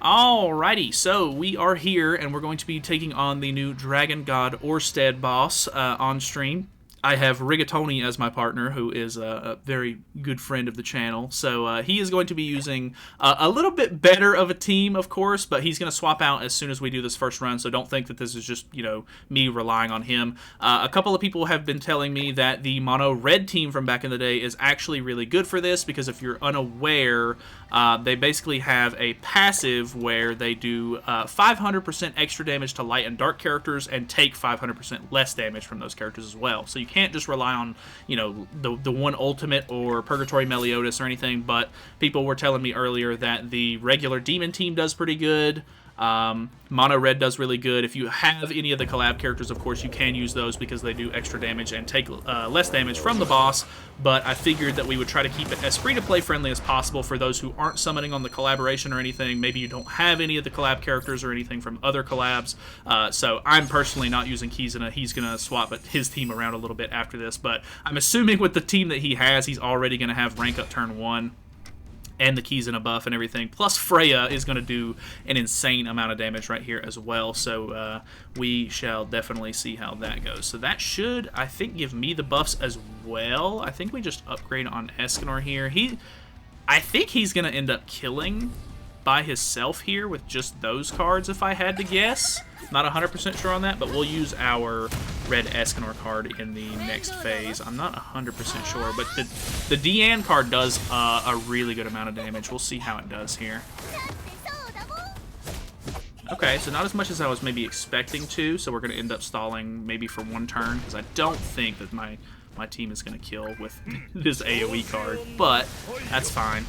Alrighty, so we are here, and we're going to be taking on the new Dragon God Orsted boss on stream. I have Rigatoni as my partner, who is a very good friend of the channel. So he is going to be using a little bit better of a team, of course, but he's going to swap out as soon as we do this first run, so don't think that this is just, you know, me relying on him. A couple of people have been telling me that the mono red team from back in the day is actually really good for this, because if you're unaware, they basically have a passive where they do 500% extra damage to light and dark characters and take 500% less damage from those characters as well. So you can't just rely on, you know, the one ultimate or Purgatory Meliodas or anything, but people were telling me earlier that the regular demon team does pretty good. Mono red does really good. If you have any of the collab characters, of course, you can use those because they do extra damage and take less damage from the boss, but I figured that we would try to keep it as free-to-play friendly as possible for those who aren't summoning on the collaboration or anything. Maybe you don't have any of the collab characters or anything from other collabs, so I'm personally not using Kizuna. He's going to swap his team around a little bit after this, but I'm assuming with the team that he has, he's already going to have rank up turn 1. And the Kizuna buff and everything. Plus Freya is going to do an insane amount of damage right here as well. So we shall definitely see how that goes. So that should, I think, give me the buffs as well. I think we just upgrade on Escanor here. I think he's going to end up killing by himself here with just those cards, if I had to guess. Not 100% sure on that, but we'll use our red Escanor card in the next phase. I'm not 100% sure, but the Deanne card does a really good amount of damage. We'll see how it does here. Okay, so not as much as I was maybe expecting to, so we're going to end up stalling maybe for one turn, because I don't think that my team is going to kill with this AoE card, but that's fine.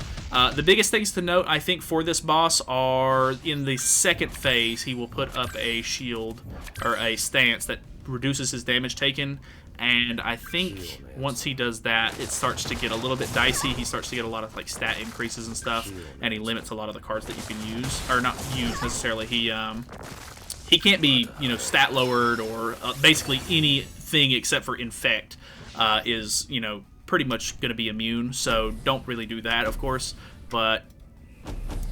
The biggest things to note, I think, for this boss are in the second phase, he will put up a shield, or a stance that reduces his damage taken, and I think once he does that, it starts to get a little bit dicey. He starts to get a lot of like stat increases and stuff, and he limits a lot of the cards that you can use, or not use necessarily. He can't be, you know, stat lowered or basically anything except for infect is, you know, pretty much going to be immune, so don't really do that, of course, but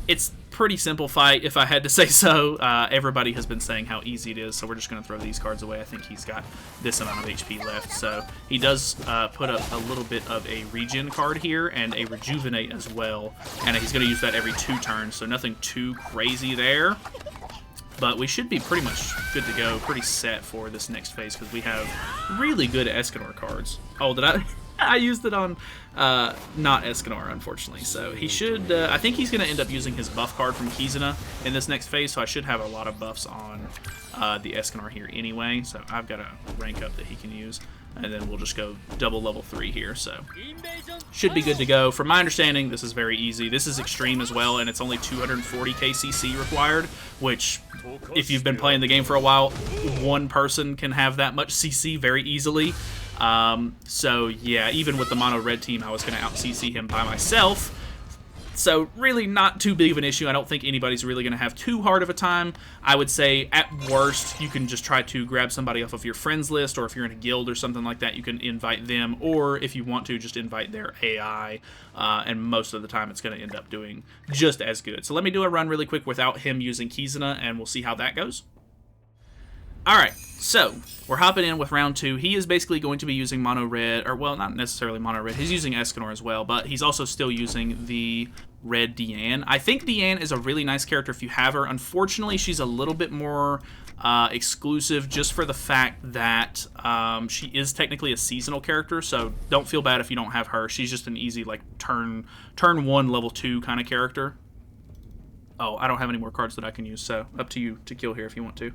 it's pretty simple fight, if I had to say so. Everybody has been saying how easy it is, so we're just going to throw these cards away. I think he's got this amount of HP left, so he does put up a little bit of a regen card here and a rejuvenate as well, and he's going to use that every 2 turns, so nothing too crazy there. But we should be pretty much good to go, pretty set for this next phase, because we have really good Escanor cards. Oh, did I? I used it on not Escanor, unfortunately. So he should, I think he's going to end up using his buff card from Kizuna in this next phase, so I should have a lot of buffs on the Escanor here anyway. So I've got a rank up that he can use, and then we'll just go double level 3 here. So should be good to go. From my understanding, this is very easy. This is extreme as well, and it's only 240k CC required, which, if you've been playing the game for a while, one person can have that much CC very easily. So yeah, even with the mono red team, I was going to out CC him by myself. So really not too big of an issue. I don't think anybody's really going to have too hard of a time. I would say at worst, you can just try to grab somebody off of your friends list, or if you're in a guild or something like that, you can invite them, or if you want to, just invite their AI, and most of the time it's going to end up doing just as good. So let me do a run really quick without him using Kizuna, and we'll see how that goes. Alright, so we're hopping in with round 2. He is basically going to be using mono red, or well, not necessarily mono red. He's using Escanor as well, but he's also still using the red Deanne. I think Deanne is a really nice character if you have her. Unfortunately, she's a little bit more exclusive just for the fact that she is technically a seasonal character, so don't feel bad if you don't have her. She's just an easy, like, turn 1, level 2 kind of character. Oh, I don't have any more cards that I can use, so up to you to kill here if you want to.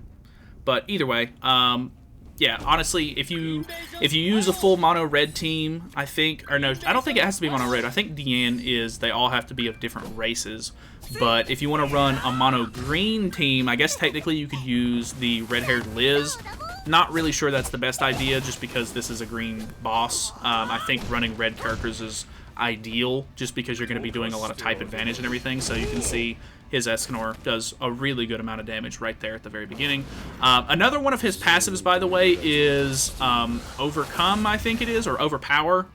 But either way, yeah, honestly, if you use a full mono red team, I think, or no, I don't think it has to be mono red. I think Deanne is, they all have to be of different races. But if you want to run a mono green team, I guess technically you could use the red-haired Liz. Not really sure that's the best idea, just because this is a green boss. I think running red characters is ideal, just because you're going to be doing a lot of type advantage and everything. So you can see his Escanor does a really good amount of damage right there at the very beginning. Another one of his passives, by the way, is Overcome, I think it is, or Overpower.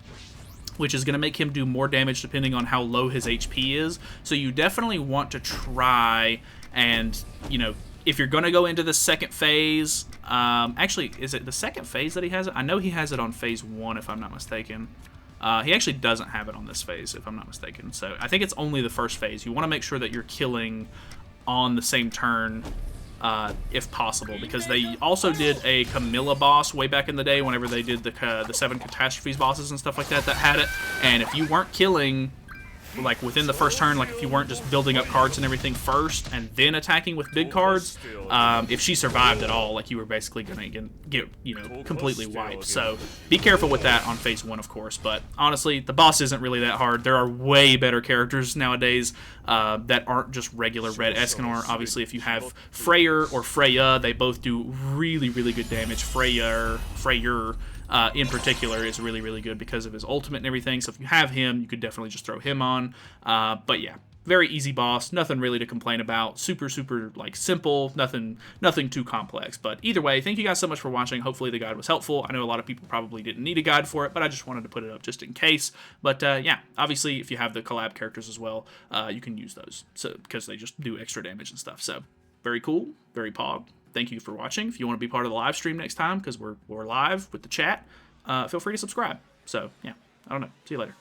which is going to make him do more damage depending on how low his HP is. So you definitely want to try and, you know, if you're going to go into the second phase, actually, is it the second phase that he has it? I know he has it on phase 1, if I'm not mistaken. He actually doesn't have it on this phase, if I'm not mistaken. So I think it's only the first phase. You want to make sure that you're killing on the same turn, if possible, because they also did a Camilla boss way back in the day whenever they did the 7 Catastrophes bosses and stuff like that had it. And if you weren't killing like within the first turn, like if you weren't just building up cards and everything first and then attacking with big cards, if she survived at all, like you were basically gonna get you know, completely wiped. So be careful with that on phase 1, of course. But honestly, the boss isn't really that hard. There are way better characters nowadays that aren't just regular red Escanor. Obviously, if you have Freyr or Freya, they both do really, really good damage. Freyr in particular is really, really good because of his ultimate and everything. So if you have him, you could definitely just throw him on. But yeah, very easy boss. Nothing really to complain about. Super, super like simple. Nothing too complex. But either way, thank you guys so much for watching. Hopefully the guide was helpful. I know a lot of people probably didn't need a guide for it, but I just wanted to put it up just in case. But yeah, obviously if you have the collab characters as well, you can use those. So because they just do extra damage and stuff. So very cool, very pog. Thank you for watching. If you want to be part of the live stream next time, because we're live with the chat, feel free to subscribe. So, yeah, I don't know. See you later.